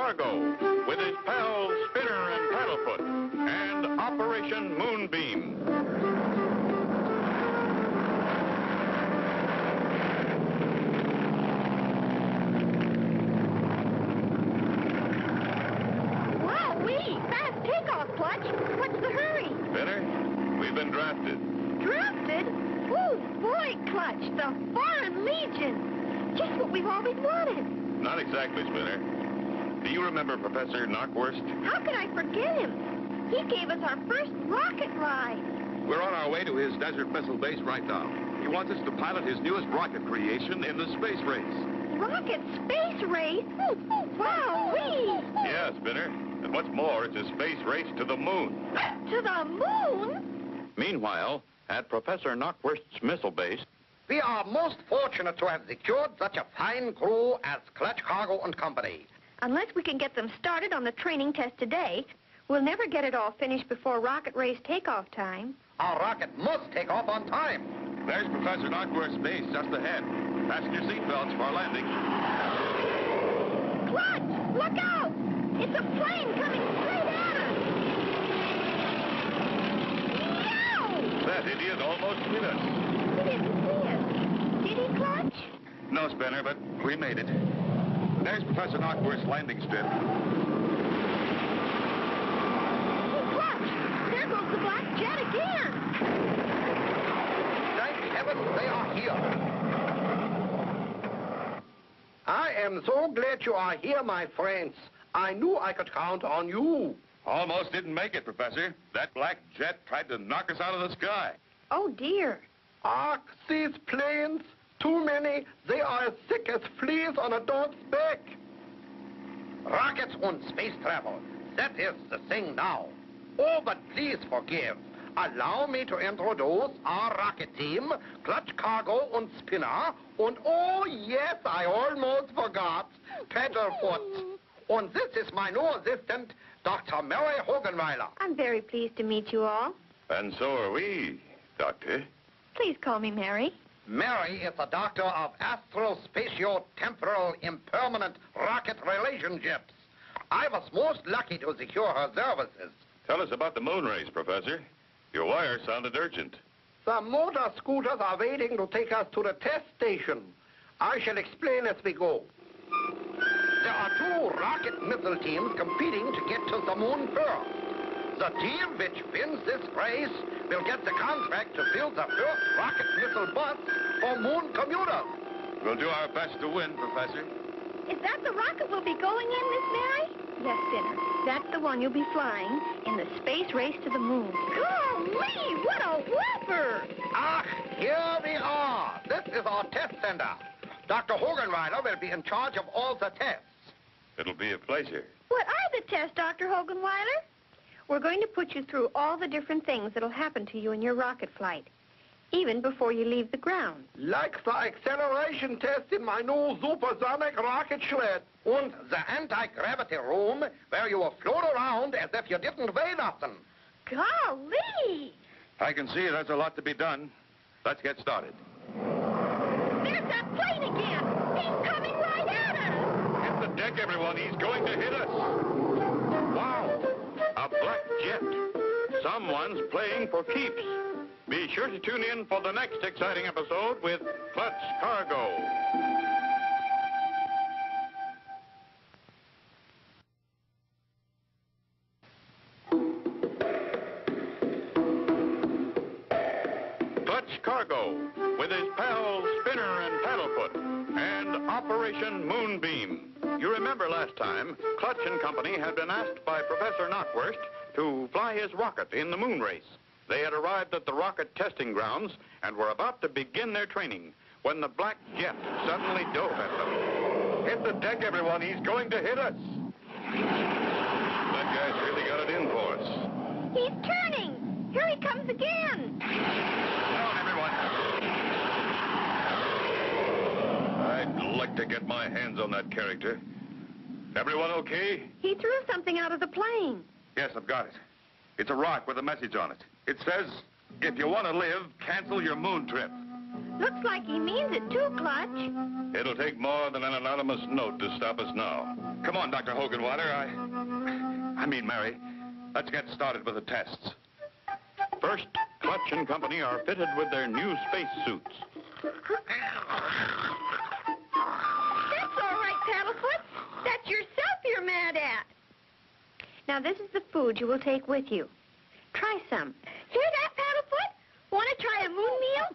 Cargo with his pals Spinner and Paddlefoot and Operation Moonbeam. Wowee! Fast takeoff, Clutch. What's the hurry? Spinner, we've been drafted. Drafted? Oh, boy, Clutch, the Foreign Legion. Just what we've always wanted. Not exactly, Spinner. Do you remember Professor Knockwurst? How could I forget him? He gave us our first rocket ride. We're on our way to his desert missile base right now. He wants us to pilot his newest rocket creation in the space race. Rocket space race? Wowee! Yeah, Spinner. And what's more, it's a space race to the moon. To the moon? Meanwhile, at Professor Knockwurst's missile base, we are most fortunate to have secured such a fine crew as Clutch Cargo and Company. Unless we can get them started on the training test today, we'll never get it all finished before rocket race takeoff time. Our rocket must take off on time. There's Professor Knockwurst's base just ahead. Fasten your seatbelts for landing. Clutch! Look out! It's a plane coming straight at us! No! that idiot almost hit us. He didn't see us. Did he, Clutch? No, Spinner, but we made it. There's Professor Knockwurst's landing strip. Oh, Clutch! There goes the black jet again! Thank heaven they are here. I am so glad you are here, my friends. I knew I could count on you. Almost didn't make it, Professor. That black jet tried to knock us out of the sky. Oh, dear. Ah, these planes. Too many. They are as thick as fleas on a dog's back. Rockets and space travel. That is the thing now. Oh, but please forgive. Allow me to introduce our rocket team, Clutch Cargo and Spinner, and oh, yes, I almost forgot, Paddlefoot. And this is my new assistant, Dr. Mary Hogenweiler. I'm very pleased to meet you all. And so are we, Doctor. Please call me Mary. Mary is a doctor of astro-spatio-temporal impermanent rocket relationships. I was most lucky to secure her services. Tell us about the moon race, Professor. Your wire sounded urgent. The motor scooters are waiting to take us to the test station. I shall explain as we go. There are two rocket missile teams competing to get to the moon first. The team which wins this race will get the contract to build the first rocket missile bus for moon commuters. We'll do our best to win, Professor. Is that the rocket we'll be going in, Miss Mary? Yes, Spinner. That's the one you'll be flying in the space race to the moon. Golly, what a whopper! Ah, here we are. This is our test center. Dr. Hogenweiler will be in charge of all the tests. It'll be a pleasure. What are the tests, Dr. Hogenweiler? We're going to put you through all the different things that'll happen to you in your rocket flight, even before you leave the ground. Like the acceleration test in my new supersonic rocket sled. And the anti-gravity room where you will float around as if you didn't weigh nothing. Golly! I can see that's a lot to be done. Let's get started. There's that plane again! He's coming right at us! Hit the deck, everyone. He's going to hit us. Wow! A black jet. Someone's playing for keeps. Be sure to tune in for the next exciting episode with Clutch Cargo. Clutch Cargo with his pals Spinner and Paddlefoot and Operation Moonbeam. You remember last time, Clutch and Company had been asked by Professor Knockwurst to fly his rocket in the moon race. They had arrived at the rocket testing grounds and were about to begin their training when the black jet suddenly dove at them. Hit the deck, everyone. He's going to hit us. That guy's really got it in for us. He's turning! Here he comes again! Down, everyone. I'd like to get my hands on that character. Everyone okay? He threw something out of the plane. Yes, I've got it. It's a rock with a message on it. It says, if you want to live, cancel your moon trip. Looks like he means it too, Clutch. It'll take more than an anonymous note to stop us now. Come on, Dr. Hoganwater. I mean, Mary, let's get started with the tests. First, Clutch and Company are fitted with their new space suits. That's all right, Paddlefoot. That's yourself you're mad at. Now, this is the food you will take with you. Try some. Hear that, Paddlefoot? Want to try a moon meal?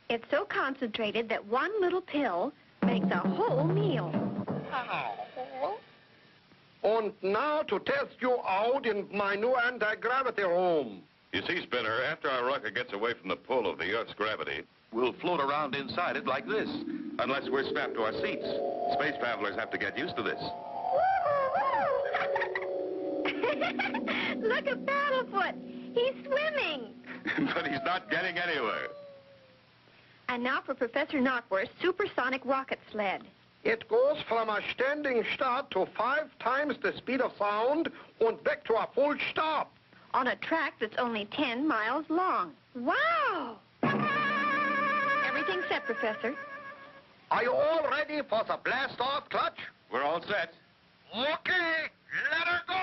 It's so concentrated that one little pill makes a whole meal. And now to test you out in my new anti-gravity room. You see, Spinner, after our rocket gets away from the pull of the Earth's gravity, we'll float around inside it like this, unless we're strapped to our seats. Space travelers have to get used to this. Look at Paddlefoot. He's swimming. But he's not getting anywhere. And now for Professor Knockwurst's supersonic rocket sled. It goes from a standing start to 5 times the speed of sound and back to a full stop. On a track that's only 10 miles long. Wow! Everything set, Professor. Are you all ready for the blast-off, Clutch? We're all set. Okay, let her go!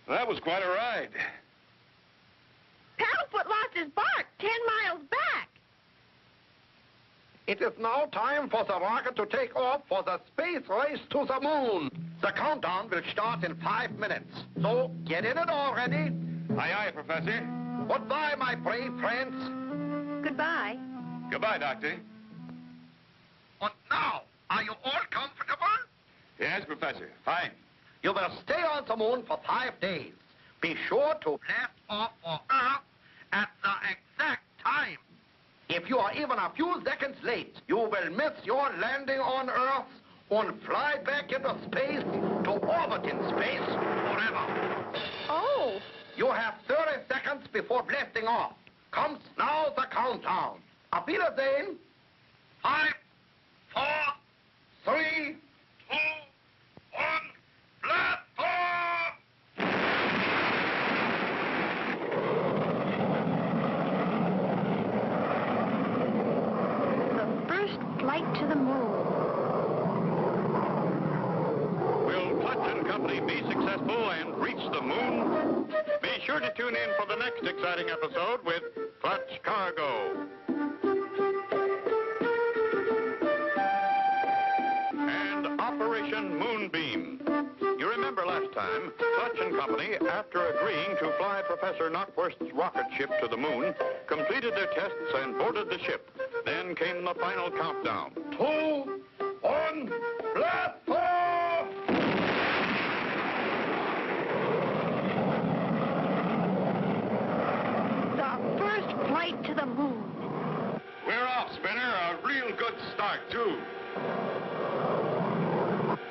That was quite a ride. Paddlefoot lost his bark 10 miles back. It is now time for the rocket to take off for the space race to the moon. The countdown will start in 5 minutes. So get in it already. Aye, aye, Professor. Goodbye, my brave friends. Goodbye. Goodbye, Doctor. And now, are you all comfortable? Yes, Professor. Fine. You will stay on the moon for 5 days. Be sure to blast off for Earth at the exact time. If you are even a few seconds late, you will miss your landing on Earth and fly back into space to orbit in space forever. Oh. You have 30 seconds before blasting off. Comes now the countdown. Auf Wiedersehen. 5, 4, 3, 2, 1. Blast off! The first flight to the moon. Will Clutch and Company be successful and reach the moon? Be sure to tune in for the next exciting episode with Clutch Cargo. And Operation Moonbeam. You remember last time, Clutch and Company, after agreeing to fly Professor Knockwurst's rocket ship to the moon, completed their tests and boarded the ship. Then came the final countdown. 2, 1, blast off! The first flight to the moon. We're off, Spinner. A real good start, too.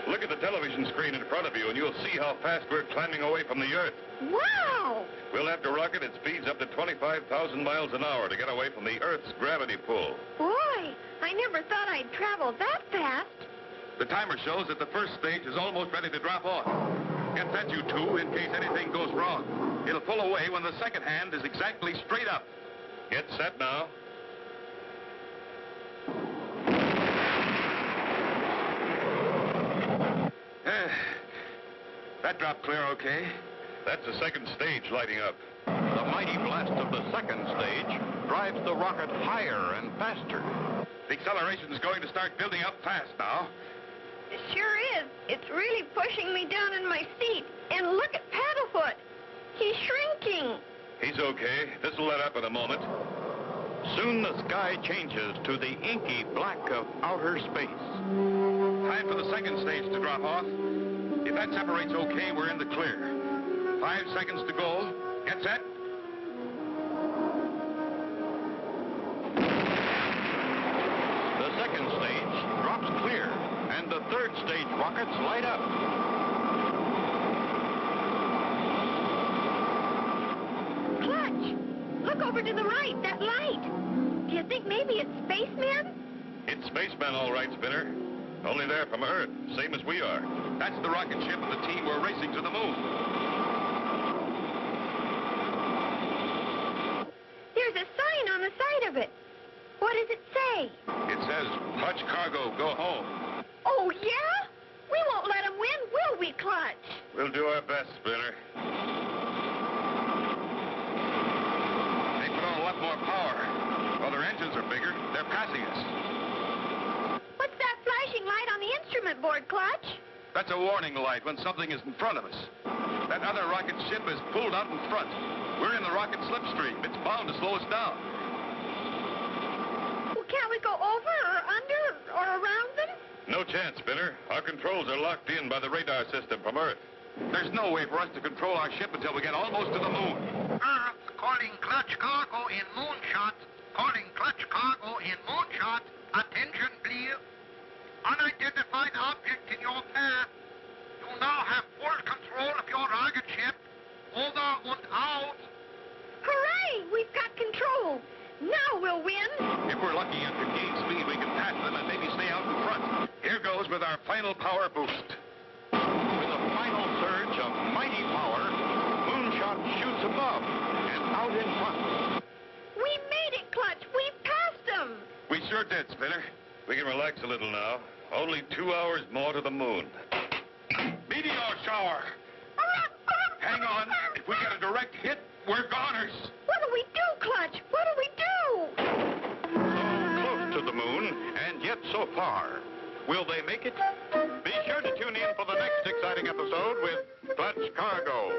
Look at the television screen in front of you, and you'll see how fast we're climbing away from the Earth. Wow! We'll have to rocket at speeds up to 25,000 miles an hour to get away from the Earth's gravity pull. Boy, I never thought I'd travel that fast. The timer shows that the first stage is almost ready to drop off. Get set, you two, in case anything goes wrong. It'll pull away when the second hand is exactly straight up. Get set now. That dropped clear okay. That's the second stage lighting up. The mighty blast of the second stage drives the rocket higher and faster. The acceleration is going to start building up fast now. It sure is. It's really pushing me down in my seat. And look at Paddlefoot. He's shrinking. He's okay. This'll let up in a moment. Soon the sky changes to the inky black of outer space. Time for the second stage to drop off. If that separates okay, we're in the clear. 5 seconds to go. Get set. The second stage drops clear, and the third stage rockets light up. over to the right, that light. Do you think maybe it's spacemen? It's spacemen, all right, Spinner. Only they're from Earth, same as we are. That's the rocket ship and the team we're racing to the moon. There's a sign on the side of it. What does it say? It says, Clutch Cargo, go home. Oh, yeah? We won't let them win, will we, Clutch? We'll do our best, Spinner. They put on a lot more power. While their engines are bigger, they're passing us. What's that flashing light on the instrument board, Clutch? That's a warning light when something is in front of us. That other rocket ship is pulled out in front. We're in the rocket slipstream. It's bound to slow us down. Well, can't we go over or under or around them? No chance, Spinner. Our controls are locked in by the radar system from Earth. There's no way for us to control our ship until we get almost to the moon. Earth calling Clutch Cargo in moonshot. Calling Clutch Cargo in moonshot. Attention, please. Unidentified object in your path. You now have full control of your rocket ship. Over and out. Hooray! We've got control. Now we'll win. If we're lucky and can gain speed, we can pass them and maybe stay out in front. Here goes with our final power boost. With a final surge of mighty power, Moonshot shoots above and out in front. We made it, Clutch. We've passed them. We sure did, Spinner. We can relax a little now. Only 2 hours more to the moon. Meteor shower! Hang on. If we get a direct hit, we're goners. What do we do, Clutch? What do we do? Close to the moon, and yet so far. Will they make it? Be sure to tune in for the next exciting episode with Clutch Cargo.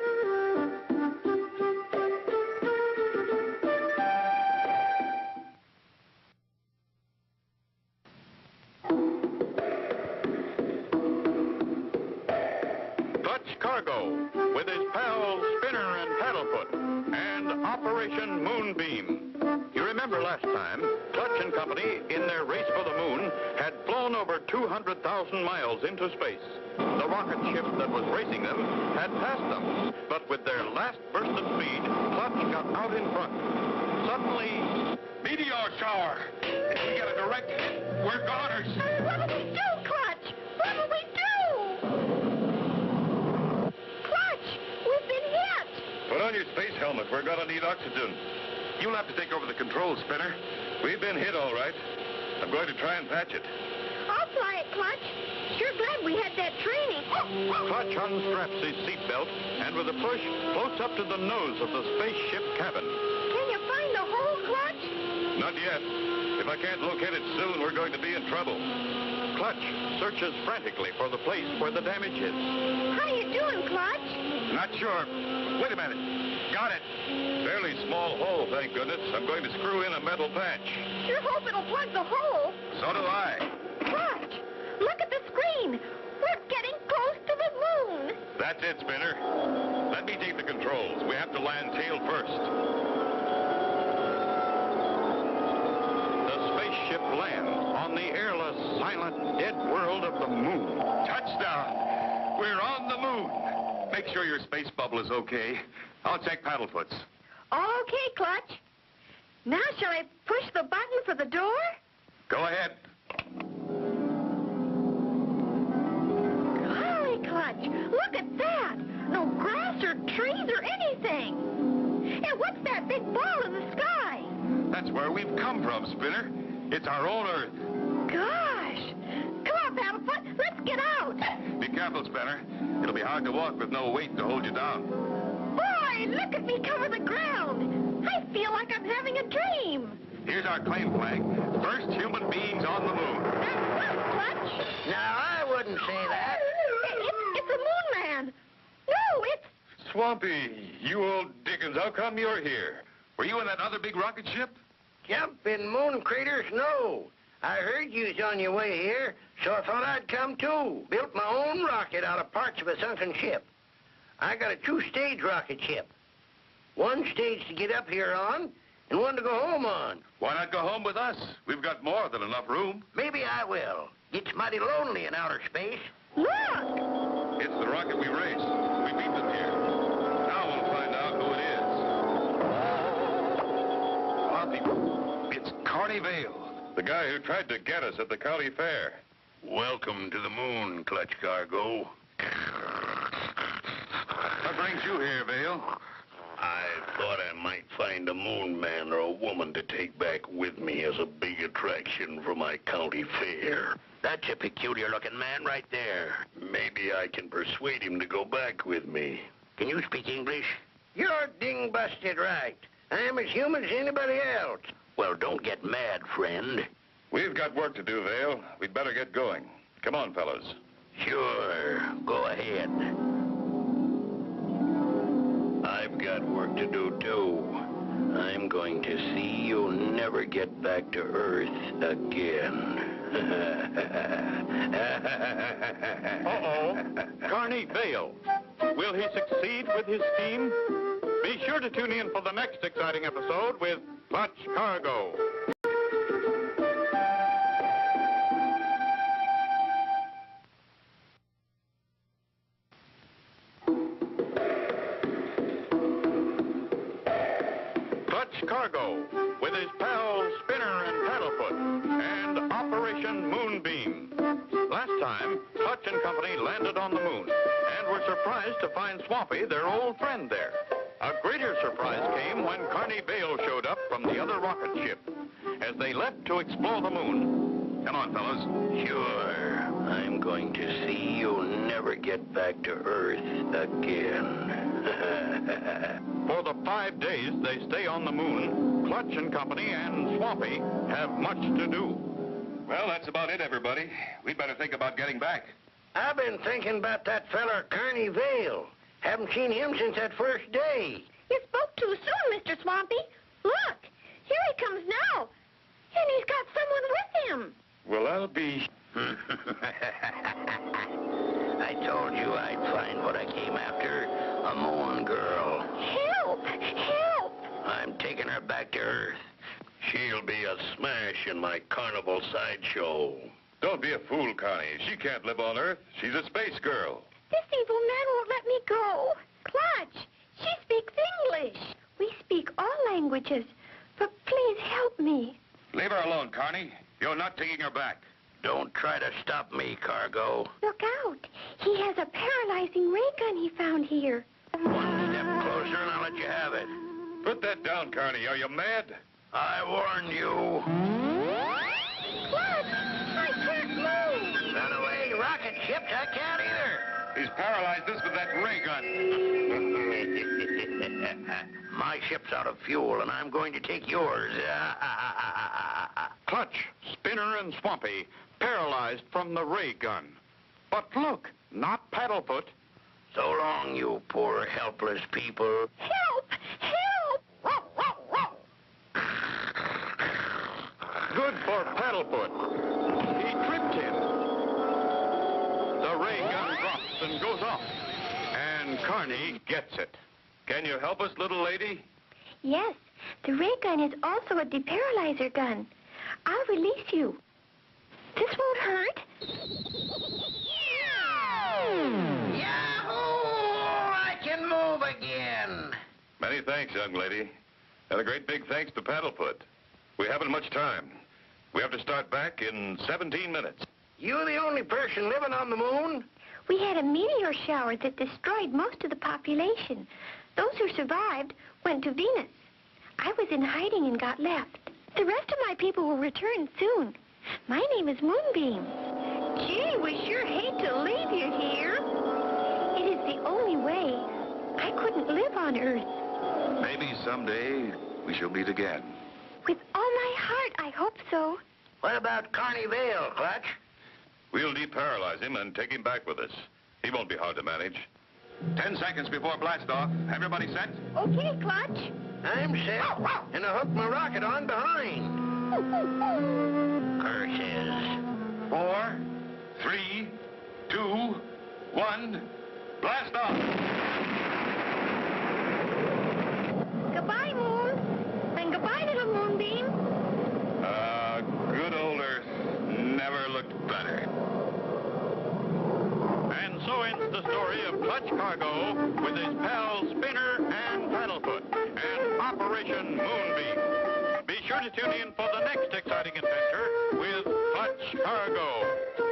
Clutch Cargo, with his pals Spinner and Paddlefoot, and Operation Moonbeam. You remember last time, Clutch and Company, in their race for the moon, had flown over 200,000 miles into space. The rocket ship that was racing them had passed them, but with their last burst of speed, Clutch got out in front. Suddenly, Meteor shower! If we get a direct hit, we're goners. What do we do, Clutch? What do we do? Clutch, we've been hit. Put on your space helmet. We're gonna need oxygen. You'll have to take over the controls, Spinner. We've been hit, all right. I'm going to try and patch it. I'll fly it, Clutch. Sure glad we had that training. Clutch unstraps his seatbelt and with a push floats up to the nose of the spaceship cabin. Can you find the hole, Clutch? Not yet. If I can't locate it soon, we're going to be in trouble. Clutch searches frantically for the place where the damage is. How you doing, Clutch? Not sure. Wait a minute. Got it. Fairly small hole, thank goodness. I'm going to screw in a metal patch. Sure hope it'll plug the hole. So do I. Clutch, look at the screen. We're getting close to the moon. That's it, Spinner. Let me take the controls. We have to land tail first. The spaceship lands on the airless, silent, dead world of the moon. Touchdown. We're on the moon. Make sure your space bubble is okay. I'll check Paddlefoot's. Okay, Clutch. Now shall I push the button for the door? Go ahead. Golly, Clutch, look at that. No grass or trees or anything. Hey, what's that big ball in the sky? That's where we've come from, Spinner. It's our own Earth. Gosh. Come on, Paddlefoot, let's get out. Be careful, Spinner. It'll be hard to walk with no weight to hold you down. Boy, look at me cover the ground. I feel like I'm having a dream. Here's our claim flag. First human beings on the moon. That's right, Clutch. Now, I wouldn't say that. It's a moon man. No, it's... Swampy, you old Dickens, how come you're here? Were you in that other big rocket ship? Jumping moon craters, no. I heard you was on your way here, so I thought I'd come too. Built my own rocket out of parts of a sunken ship. I got a 2-stage rocket ship. 1 stage to get up here on, and 1 to go home on. Why not go home with us? We've got more than enough room. Maybe I will. It's mighty lonely in outer space. Look. It's the rocket we raced. We beat them here. Now we'll find out who it is. Carney Vale, the guy who tried to get us at the county fair. Welcome to the moon, Clutch Cargo. What brings you here, Vale? I thought I might find a moon man or a woman to take back with me as a big attraction for my county fair. That's a peculiar-looking man right there. Maybe I can persuade him to go back with me. Can you speak English? You're ding-busted right. I'm as human as anybody else. Well, don't get mad, friend. We've got work to do, Vale. We'd better get going. Come on, fellas. Sure, go ahead. I've got work to do, too. I'm going to see you never get back to Earth again. Uh-oh. Carney Vale. Will he succeed with his scheme? Be sure to tune in for the next exciting episode with Clutch Cargo. Clutch Cargo, with his pals Spinner and Paddlefoot, and Operation Moonbeam. Last time, Clutch and company landed on the moon and were surprised to find Swampy, their old friend, there. A greater surprise came when Carney Vale showed up from the other rocket ship as they left to explore the moon. Come on, fellas. Sure, I'm going to see you never get back to Earth again. For the 5 days they stay on the moon, Clutch and company and Swampy have much to do. Well, that's about it, everybody. We'd better think about getting back. I've been thinking about that feller, Carney Vale. Haven't seen him since that first day. You spoke too soon, Mr. Swampy. Look, here he comes now. And he's got someone with him. Well, I'll be... I told you I'd find what I came after, a moon girl. Help! Help! I'm taking her back to Earth. She'll be a smash in my carnival sideshow. Don't be a fool, Connie. She can't live on Earth. She's a space girl. This evil man won't let me go. Clutch, she speaks English. We speak all languages, but please help me. Leave her alone, Connie. You're not taking her back. Don't try to stop me, Cargo. Look out. He has a paralyzing ray gun he found here. One step closer and I'll let you have it. Put that down, Connie. Are you mad? I warned you. Clutch, I can't move. Run away, rocket ships. I can't either. He's paralyzed us with that ray gun. My ship's out of fuel, and I'm going to take yours. Clutch, Spinner, and Swampy paralyzed from the ray gun. But look, not Paddlefoot. So long, you poor, helpless people. Help! Help! Good for Paddlefoot. He tripped him. The ray gun drops and goes off. And Carney gets it. Can you help us, little lady? Yes, the ray gun is also a deparalyzer gun. I'll release you. This won't hurt. Yahoo! I can move again. Many thanks, young lady. And a great big thanks to Paddlefoot. We haven't much time. We have to start back in 17 minutes. You the only person living on the moon? We had a meteor shower that destroyed most of the population. Those who survived went to Venus. I was in hiding and got left. The rest of my people will return soon. My name is Moonbeam. Gee, we sure hate to leave you here. It is the only way. I couldn't live on Earth. Maybe someday we shall meet again. With all my heart, I hope so. What about Carney Vale, Clutch? We'll deparalyze him and take him back with us. He won't be hard to manage. 10 seconds before blastoff. Everybody set? Okay, Clutch. I'm set, and I hooked my rocket on behind. Curses. 4, 3, 2, 1, blast off! Goodbye, Moon. And goodbye, little Moonbeam. Good old Earth never looked better. And so ends the story of Clutch Cargo with his pals Spinner and Paddlefoot and Operation Moonbeam. Be sure to tune in for the next exciting adventure with Clutch Cargo.